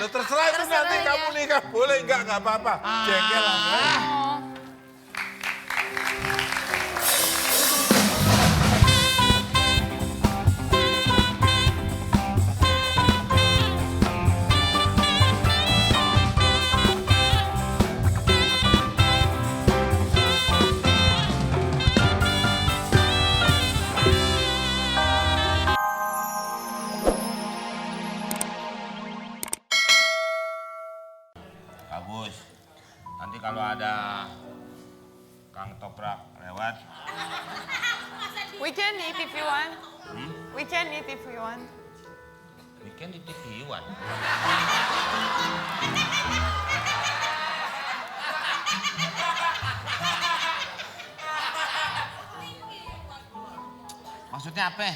Lo terserah itu nanti Terserah, kamu ya. nikah. Boleh nggak apa-apa. Jengkel lah. Oh. Bagus. Nanti kalau ada Kang Toprak lewat, We can eat if you want. We can eat if you want. bikin di TV Iwan. Maksudnya apa?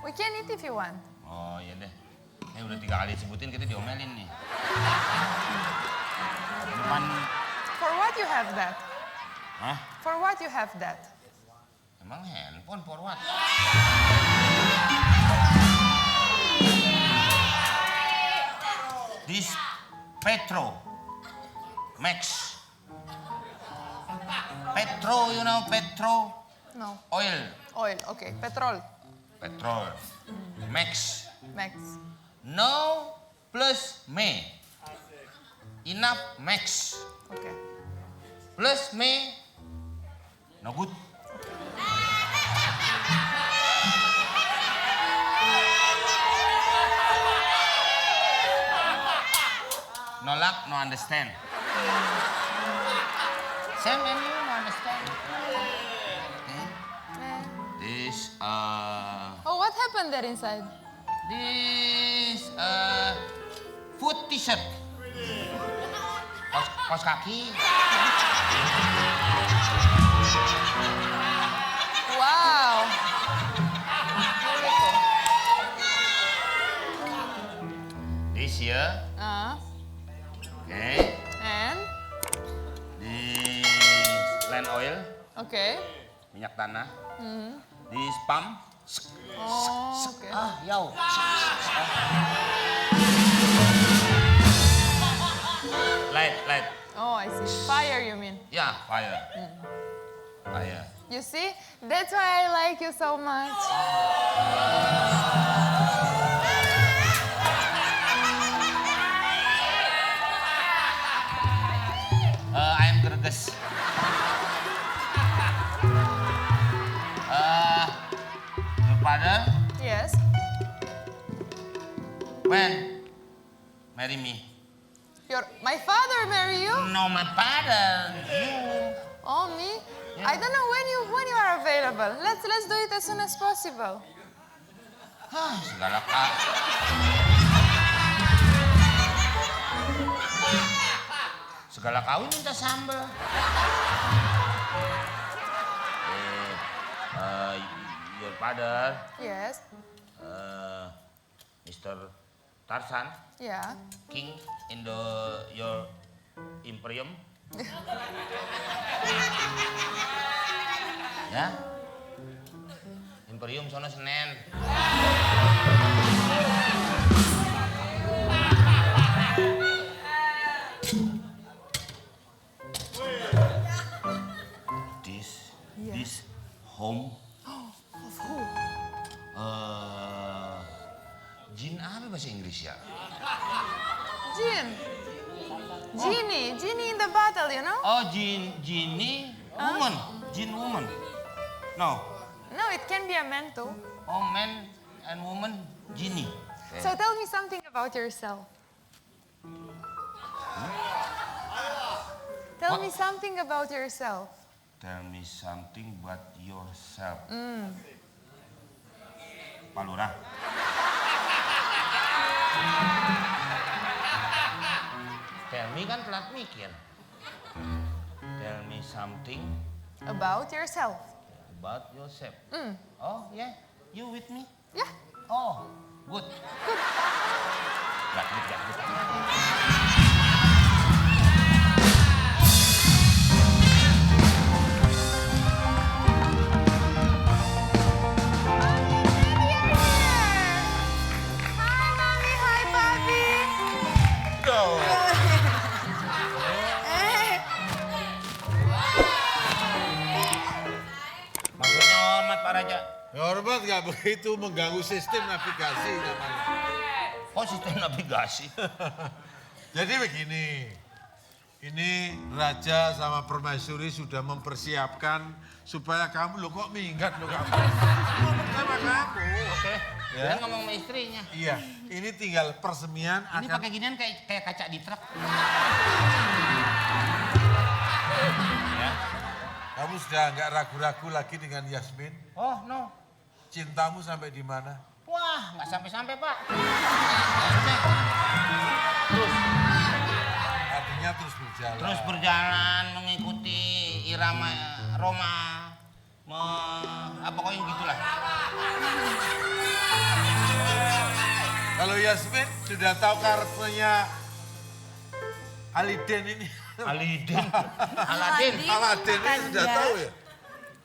We can eat if you want. Oh iya deh. Ini udah 3 kali disebutin kita diomelin nih. Depan, For what you have that? hah? For what you have that? Emang handphone forward? This Petro Max. Petro, you know Petro No. oil. Oil. Okay. Petrol. Petrol. Max. Max. No plus me. Enough max. Okay. Plus me. No good. No luck, no understand. Same and you no understand. Okay. This Oh, what happened there inside? this foot t-shirt. Kaos kaki. Wow. Beautiful. This here. Okay. And? This land oil, Okay. minyak tanah. This pump. Oh, okay. Yau. Light. Oh, I see. Fire, you mean? Yeah, fire. Fire. You see? That's why I like you so much. I am greges. Your father, Yes. when marry me? My father marry you? No, my father. You. Oh, me? I don't know when you are available. Let's do it as soon as possible. Segala kak. Segala kawin minta sambal. Your father, Yes. Mr. Tarzan, Yeah. king in your imperium. Ya? Imperium sono Senen. This home. Of who? Jin apa bahasa Inggris ya? Jin. Genie in the bottle, you know? Oh, Genie woman. Jin woman. No. No, it can be a man too. Oh, man and woman, Genie. So tell me something about yourself. Tell me something about yourself. Tell me something about yourself. Pak Lurah. Tell me kan telat mikir. Tell me something About yourself. about yourself. Oh, yeah. You with me? Yeah. Oh, good. Good. Hi, Mommy. Hi, Papi. Hormat nggak begitu mengganggu sistem navigasi namanya. Oh, sistem navigasi. Jadi begini, ini Raja sama Permaisuri sudah mempersiapkan supaya kamu, lo kok minggat lo kamu? Ngomong sama kamu. Oke. Ya. Dia ngomong sama istrinya. Iya, ini tinggal persemian Ini akan... pakai ginian kayak kaca di truk. Ya. Kamu sudah nggak ragu-ragu lagi dengan Yasmin? Oh, no. Cintamu sampai di mana? Wah, nggak sampai-sampai, Pak. Maksudnya, Artinya terus berjalan. terus berjalan mengikuti irama Roma. Pokoknya gitulah. Kalau Yasmin sudah tahu karakternya Aliden ini. Aladin. Aladin. Aladin ini sudah tahu ya?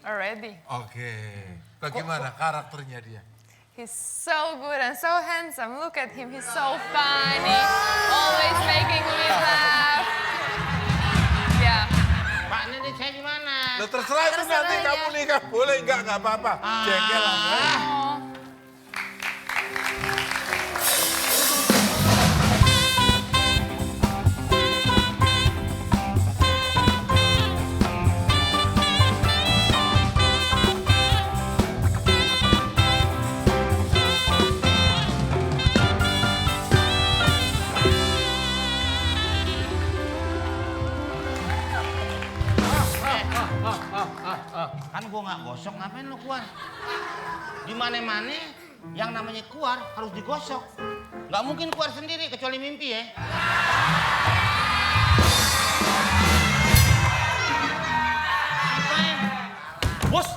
Already. Oke. Bagaimana karakternya dia? He's so good and so handsome. Look at him. He's so funny. Always making me laugh. Yeah. Pak, ini saya gimana? Lo terserah itu Terserah nanti ya. kamu nikah. Boleh nggak apa-apa. Jengkel lah. Oh. Kan gua nggak gosok, ngapain lu keluar? Di mana-mana yang namanya keluar harus digosok. Nggak mungkin keluar sendiri kecuali mimpi ya. Ngapain? Bos,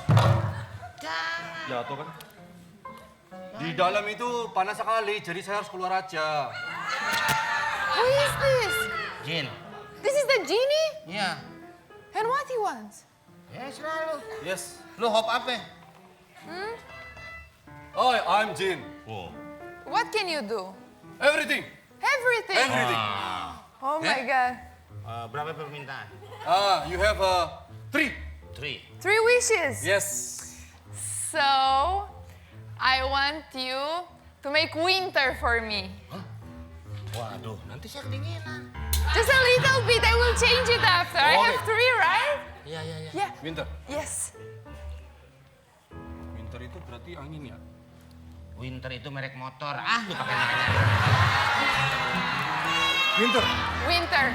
Jangan. jatuh kan? Di dalam itu panas sekali, jadi saya harus keluar aja. Who is this? Jin. This is the genie? Iya. And what he wants? Ya selalu. Yes. Lu hop apa? Oh, I'm Jin. What can you do? Everything. Everything. Everything. Oh my God. Berapa permintaan? You have 3. 3. 3 wishes. Yes. So, I want you to make winter for me. Waduh, nanti saya kedinginan. Just a little bit. I will change it after. I Okay. have 3, right? Iya, iya, iya. Yeah. Winter. Yes. Winter itu berarti angin ya? Winter itu merek motor. Ah, lu pakai mereknya. Winter. Winter.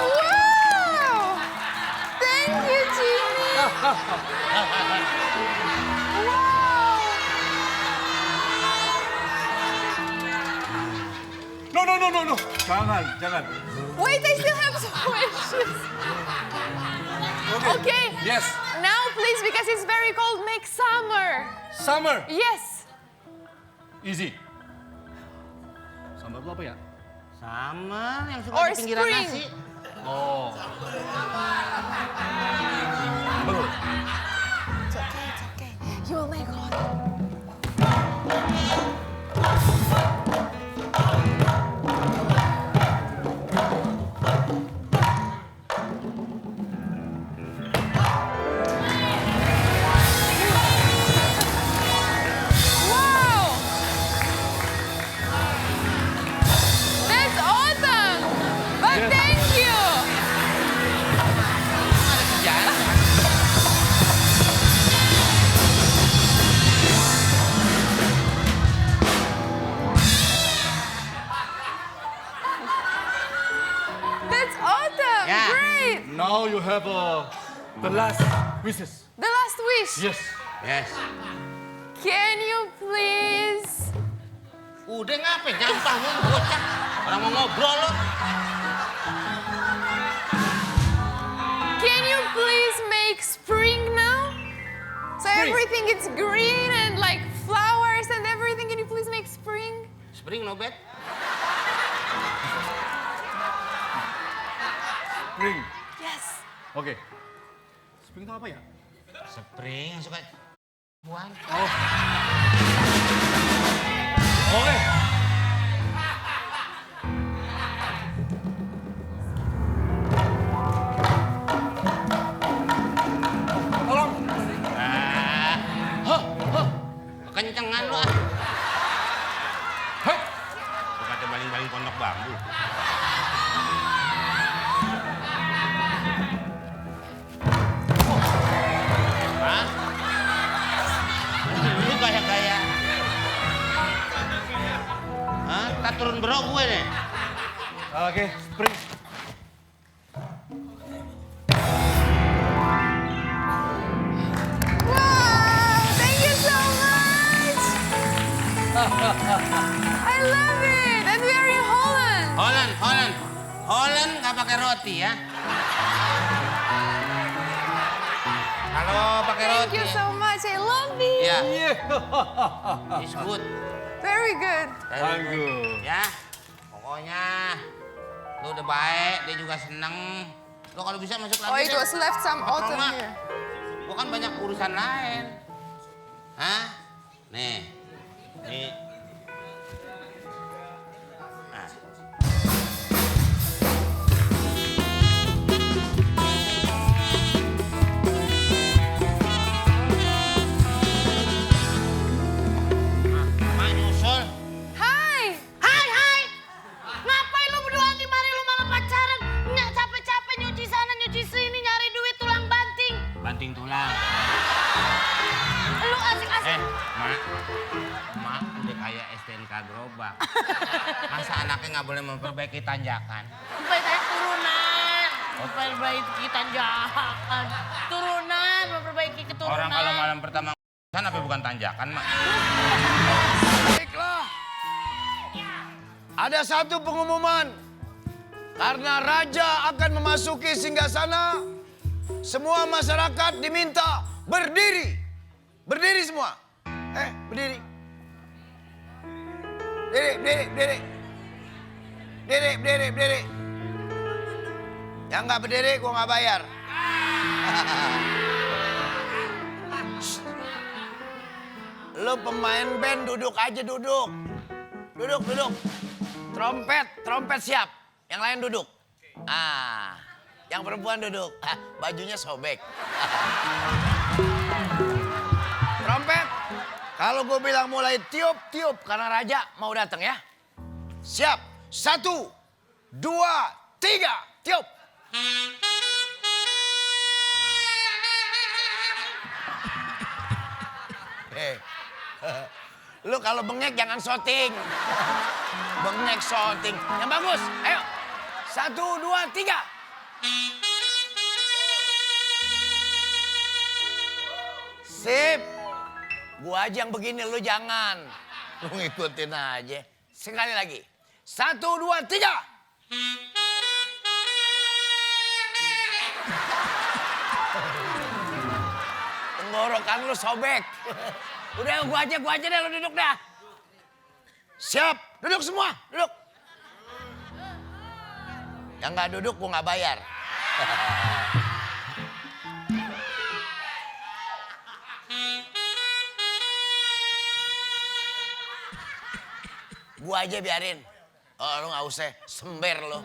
Wow! Thank you, Jimmy. Wow! No. Jangan. Wait, I still have some wishes. Okay. Yes. Now, please, because it's very cold, make summer. Summer. Yes. Easy. Summer itu apa ya? Sama yang suka Or di pinggiran spring. nasi. Oh. It's okay. You will make hot. Wow! That's awesome! But thank you! Ada kerjaan. That's awesome! Yeah. Great! Now you have the last wishes. The last wish. Yes. Yes. Can you please? Udah ngapain? Nyampah lu bocah. Orang mau ngobrol lo. Can you please make spring now? So Spring. everything is green and like flowers and everything. Can you please make spring? Spring no bed. Spring. Yes. Oke. Spring itu apa ya? Spring suka Buan. Oke. Tolong. Kencengan lu ah. Lu kata baling-baling pondok bambu. Hah? Lu kayak hah? Tak turun bro gue deh. Oke, sprint. Wow, thank you so much. I love it. And we are in Holland. Holland nggak pakai roti ya. Kalau pakai Thank roti. you so much. I love it. Ya, Iya. it's good. Very good. Thank you. Ya, pokoknya lu udah baik, dia juga seneng. Lu kalau bisa masuk lagi Oh, it deh. was left some Ke autumn rumah. here. Gua kan banyak urusan lain. Hah? Nih. Nih. Nah. Mak nyusul. Hi. Hai. Ngapain lu berdua di mari lu malah pacaran? Nyak capek-capek nyuci sana nyuci sini nyari duit tulang banting. Banting tulang. Lu asik-asik. Mak udah kayak STNK gerobak. Masa anaknya nggak boleh memperbaiki tanjakan? Memperbaiki turunan. Memperbaiki tanjakan. Turunan, memperbaiki keturunan. Orang kalau malam pertama kan apa bukan tanjakan, Mak? Baiklah. Ada satu pengumuman. Karena raja akan memasuki singgasana, semua masyarakat diminta berdiri. Berdiri semua. Berdiri. Berdiri. Yang nggak berdiri, gua nggak bayar. Lo pemain band duduk aja duduk. Duduk. Trompet siap. Yang lain duduk. Yang perempuan duduk. Bajunya sobek. Trompet. Kalau gue bilang mulai tiup karena raja mau datang ya. Siap. 1, 2, 3, tiup. Lu kalau bengek jangan shooting. Bengek shooting. Yang bagus. Ayo. 1, 2, 3. Sip. Gua aja yang begini, lu jangan. Lu ngikutin aja. Sekali lagi. 1, 2, 3. Tenggorokan lu sobek. Udah gua aja deh, lu duduk dah. Siap, duduk semua, duduk. Yang nggak duduk gua nggak bayar. Gua aja biarin. Oh lu nggak usah sember lu.